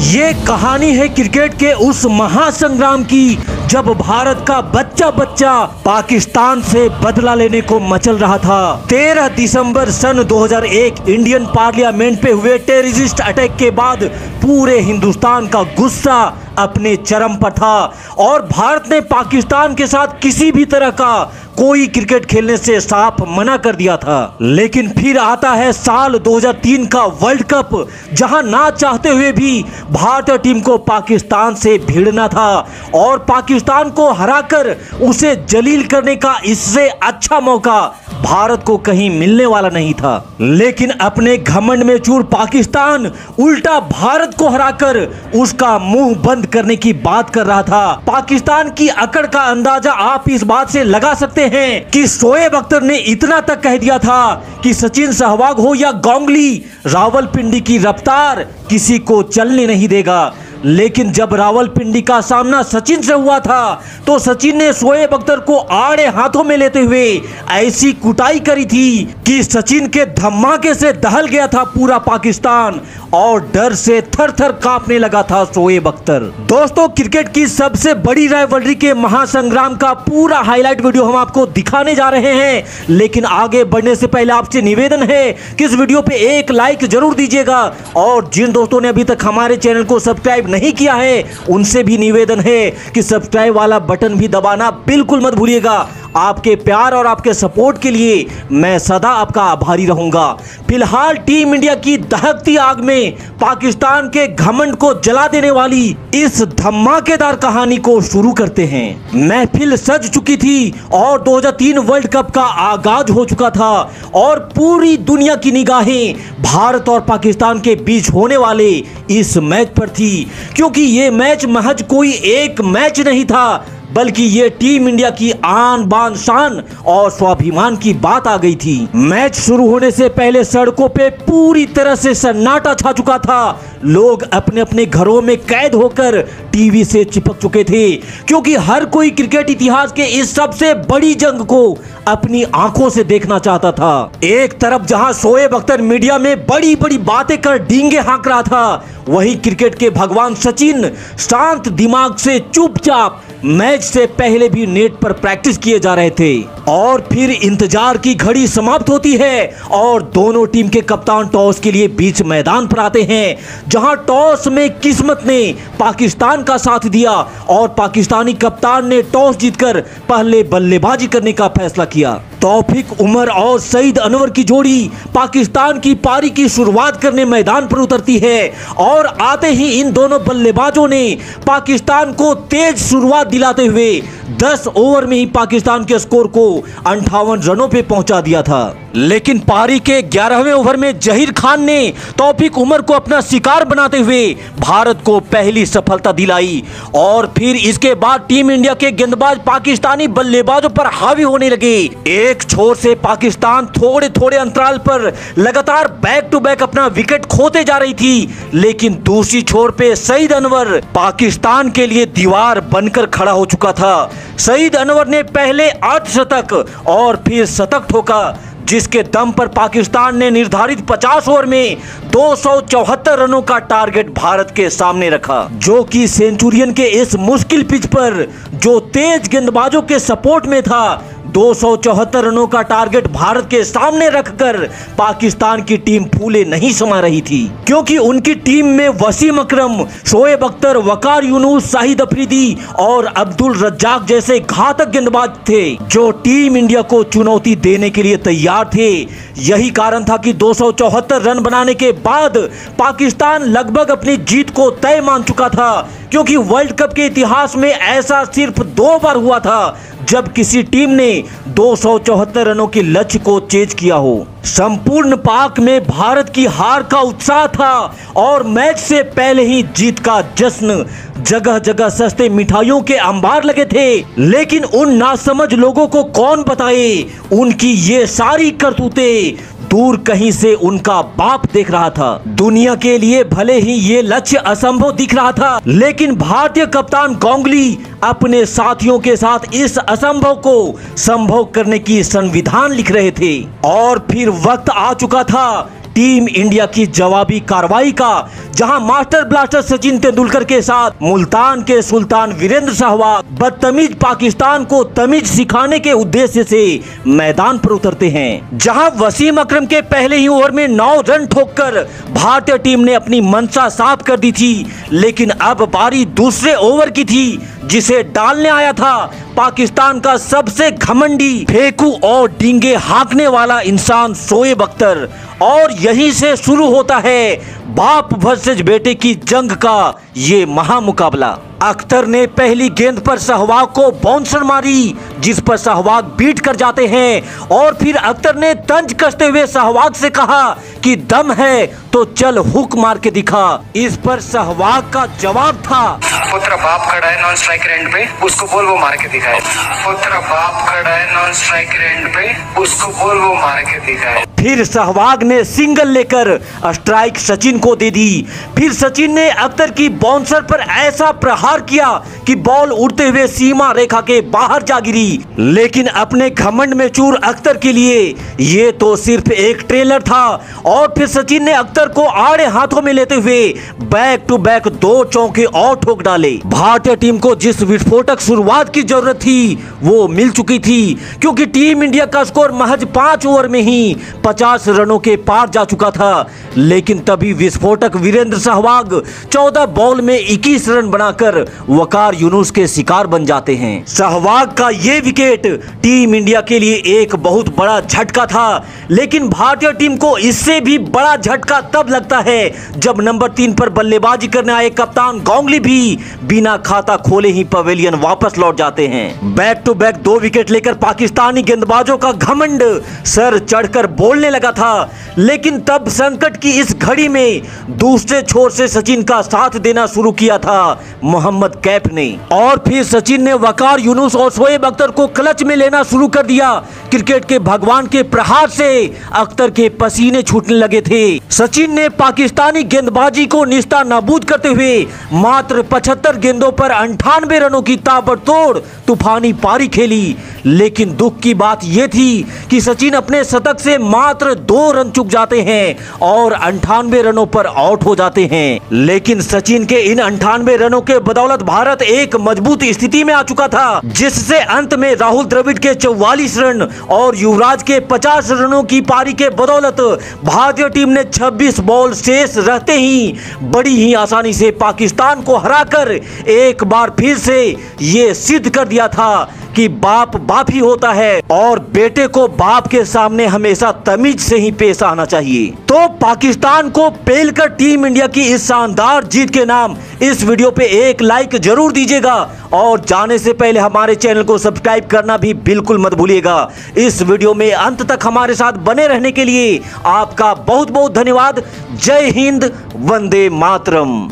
ये कहानी है क्रिकेट के उस महासंग्राम की जब भारत का बच्चा बच्चा पाकिस्तान से बदला लेने को मचल रहा था। 13 दिसंबर सन 2001 इंडियन पार्लियामेंट पे हुए टेररिस्ट अटैक के बाद पूरे हिंदुस्तान का गुस्सा अपने चरम पर था और भारत ने पाकिस्तान के साथ किसी भी तरह का कोई क्रिकेट खेलने से साफ मना कर दिया था। लेकिन फिर आता है साल 2003 का वर्ल्ड कप, जहां ना चाहते हुए भी भारतीय टीम को पाकिस्तान से भिड़ना था और पाकिस्तान को हराकर उसे जलील करने का इससे अच्छा मौका भारत को कहीं मिलने वाला नहीं था। लेकिन अपने घमंड में चूर पाकिस्तान उल्टा भारत को हराकर उसका मुंह बंद करने की बात कर रहा था। पाकिस्तान की अकड़ का अंदाजा आप इस बात से लगा सकते हैं कि शोएब अख्तर ने इतना तक कह दिया था कि सचिन सहवाग हो या गांगुली, रावलपिंडी की रफ्तार किसी को चलने नहीं देगा। लेकिन जब रावलपिंडी का सामना सचिन से हुआ था तो सचिन ने शोएब अख्तर को आड़े हाथों में लेते हुए ऐसी कुटाई करी थी कि सचिन के धमाके से दहल गया था पूरा पाकिस्तान और डर से थर थर कांपने लगा था शोएब अख्तर। दोस्तों, क्रिकेट की सबसे बड़ी राइवलरी के महासंग्राम का पूरा हाईलाइट वीडियो हम आपको दिखाने जा रहे हैं, लेकिन आगे बढ़ने से पहले आपसे निवेदन है कि इस वीडियो पे एक लाइक जरूर दीजिएगा और जिन दोस्तों ने अभी तक हमारे चैनल को सब्सक्राइब नहीं किया है उनसे भी निवेदन है कि सब्सक्राइब वाला बटन भी दबाना बिल्कुल मत भूलिएगा। आपके प्यार और आपके सपोर्ट के लिए मैं सदा आपका आभारी रहूंगा। फिलहाल टीम इंडिया की दहकती आग में पाकिस्तान के घमंड को जला देने वाली इस धमाकेदार कहानी को शुरू करते हैं। महफिल सज चुकी थी और 2003 वर्ल्ड कप का आगाज हो चुका था और पूरी दुनिया की निगाहें भारत और पाकिस्तान के बीच होने वाले इस मैच पर थी, क्योंकि ये मैच महज कोई एक मैच नहीं था बल्कि ये टीम इंडिया की आन बान शान और स्वाभिमान की बात आ गई थी। मैच शुरू होने से पहले सड़कों पे पूरी तरह से सन्नाटा छा चुका था। लोग अपने अपने घरों में कैद होकर टीवी से चिपक चुके थे, क्योंकि हर कोई क्रिकेट इतिहास के इस सबसे बड़ी जंग को अपनी आंखों से देखना चाहता था। एक तरफ जहां शोएब अख्तर मीडिया में बड़ी बड़ी बातें कर डींगे हाँक रहा था, वहीं क्रिकेट के भगवान सचिन शांत दिमाग से चुपचाप मैच से पहले भी नेट पर प्रैक्टिस किए जा रहे थे। और फिर इंतजार की घड़ी समाप्त होती है और दोनों टीम के कप्तान टॉस के लिए बीच मैदान पर आते हैं, जहां टॉस में किस्मत ने पाकिस्तान का साथ दिया और पाकिस्तानी कप्तान ने टॉस जीतकर पहले बल्लेबाजी करने का फैसला किया। तौफीक उमर और सईद अनवर की जोड़ी पाकिस्तान की पारी की शुरुआत करने मैदान पर उतरती है और आते ही इन दोनों बल्लेबाजों ने पाकिस्तान को तेज शुरुआत दिलाते हुए 10 ओवर में ही पाकिस्तान के स्कोर को 58 रनों पे पहुंचा दिया था। लेकिन पारी के 11वें ओवर में जहीर खान ने तौफीक उमर को अपना शिकार बनाते हुए भारत को पहली सफलता दिलाई और फिर इसके बाद टीम इंडिया के गेंदबाज पाकिस्तानी बल्लेबाजों पर हावी होने लगे। एक छोर से पाकिस्तान थोड़े थोड़े अंतराल पर लगातार बैक टू बैक अपना विकेट खोते जा रही थी, लेकिन दूसरी छोर पे सईद अनवर पाकिस्तान के लिए दीवार बनकर खड़ा हो चुका था। सईद अनवर ने पहले 8 शतक और फिर शतक ठोका, जिसके दम पर पाकिस्तान ने निर्धारित 50 ओवर में 274 रनों का टारगेट भारत के सामने रखा, जो कि सेंचुरियन के इस मुश्किल पिच पर जो तेज गेंदबाजों के सपोर्ट में था, 274 रनों का टारगेट भारत के सामने रखकर पाकिस्तान की टीम फूले नहीं समा रही थी, क्योंकि उनकी टीम में वसीम अकरम, शोएब अख्तर, वकार यूनुस, शाहिद अफरीदी और अब्दुल रज्जाक जैसे घातक गेंदबाज थे जो टीम इंडिया को चुनौती देने के लिए तैयार थे। यही कारण था कि 274 रन बनाने के बाद पाकिस्तान लगभग अपनी जीत को तय मान चुका था, क्योंकि वर्ल्ड कप के इतिहास में ऐसा सिर्फ 2 बार हुआ था जब किसी टीम ने 274 रनों के लक्ष्य को चेज किया हो। संपूर्ण पाक में भारत की हार का उत्साह था और मैच से पहले ही जीत का जश्न, जगह जगह सस्ते मिठाइयों के अंबार लगे थे। लेकिन उन नासमझ लोगों को कौन बताए उनकी ये सारी करतूतें दूर कहीं से उनका बाप देख रहा था। दुनिया के लिए भले ही ये लक्ष्य असंभव दिख रहा था, लेकिन भारतीय कप्तान गांगुली अपने साथियों के साथ इस असंभव को संभव करने की संविधान लिख रहे थे। और फिर वक्त आ चुका था टीम इंडिया की जवाबी कार्रवाई का, जहां मास्टर ब्लास्टर सचिन तेंदुलकर के साथ मुल्तान के सुल्तान वीरेंद्र सहवाग बदतमीज पाकिस्तान को तमीज सिखाने के उद्देश्य से मैदान पर उतरते हैं। जहां वसीम अकरम के पहले ही ओवर में 9 रन ठोककर भारतीय टीम ने अपनी मंशा साफ कर दी थी, लेकिन अब बारी दूसरे ओवर की थी जिसे डालने आया था पाकिस्तान का सबसे घमंडी, फेंकू और डींगे हाँकने वाला इंसान शोएब अख्तर। और यहीं से शुरू होता है बाप वर्सेस बेटे की जंग का ये महामुकाबला। अख्तर ने पहली गेंद पर सहवाग को बाउंसर मारी, जिस पर सहवाग बीट कर जाते हैं और फिर अख्तर ने तंज कसते हुए सहवाग से कहा कि दम है तो चल हुक मार के दिखा। इस पर सहवाग का जवाब था, पुत्र बाप खड़ा है नॉन स्ट्राइक एंड पे, उसको बोल वो मार के दिखाए। पुत्र बाप खड़ा है नॉन स्ट्राइक एंड पे, उसको बोल वो मार के दिखाए। फिर सहवाग ने सिंगल लेकर स्ट्राइक सचिन को दे दी। फिर सचिन ने अख्तर की बाउंसर पर ऐसा प्रहार किया कि बॉल उड़ते हुए सीमा रेखा के बाहर जा गिरी। लेकिन अपने घमंड में चूर अख्तर के लिए ये तो सिर्फ एक ट्रेलर था। और फिर सचिन ने अख्तर को आड़े हाथों में लेते हुए बैक टू बैक 2 चौके और ठोक डाले। भारतीय टीम को जिस विस्फोटक शुरुआत की जरूरत थी वो मिल चुकी थी, क्योंकि टीम इंडिया का स्कोर महज 5 ओवर में ही 50 रनों के पार जा चुका था। लेकिन तभी विस्फोटक वीरेंद्र सहवाग 14 बॉल में 21 रन बनाकर वकार यूनुस के शिकार बन जाते हैं। सहवाग का ये विकेट टीम इंडिया के लिए एक बहुत बड़ा झटका था, लेकिन भारतीय टीम को इससे भी बड़ा झटका तब लगता है जब नंबर 3 पर बल्लेबाजी करने आए कप्तान गांगुली भी बिना खाता खोले ही पवेलियन वापस लौट जाते हैं। बैक टू बैक 2 विकेट लेकर पाकिस्तानी गेंदबाजों का घमंड सर चढ़कर बोलने लगा था। लेकिन तब संकट की इस घड़ी में दूसरे छोर से सचिन का साथ देना शुरू किया था मोहम्मद कैफ ने। और फिर सचिन ने वकार यूनुस और शोएब अख्तर को क्लच में लेना शुरू कर दिया। क्रिकेट के भगवान के प्रहार से अख्तर के पसीने छूटने लगे थे। सचिन ने पाकिस्तानी गेंदबाजी को निस्ता नाबूद करते हुए मात्र 75 गेंदों पर 98 रनों की ताबड़तोड़ तूफानी पारी खेली। लेकिन दुख की बात यह थी कि सचिन अपने शतक से मात्र 2 रन चूक जाते हैं और 98 रनों पर आउट हो जाते हैं। लेकिन सचिन के इन 98 रनों के बदौलत भारत एक मजबूत स्थिति में आ चुका था, जिससे अंत में राहुल द्रविड़ के 44 रन और युवराज के 50 रनों की पारी के बदौलत भारतीय टीम ने 26 बॉल शेष रहते ही बड़ी ही आसानी से पाकिस्तान को हराकर एक बार फिर से ये सिद्ध कर दिया था कि बाप बाप ही होता है और बेटे को बाप के सामने हमेशा तमीज से ही पेश आना चाहिए। तो पाकिस्तान को पेलकर टीम इंडिया की इस शानदार जीत के नाम इस वीडियो पे एक लाइक जरूर दीजिएगा और जाने से पहले हमारे चैनल को सब्सक्राइब करना भी बिल्कुल मत भूलिएगा। इस वीडियो में अंत तक हमारे साथ बने रहने के लिए आपका बहुत बहुत धन्यवाद। जय हिंद, वंदे मातरम।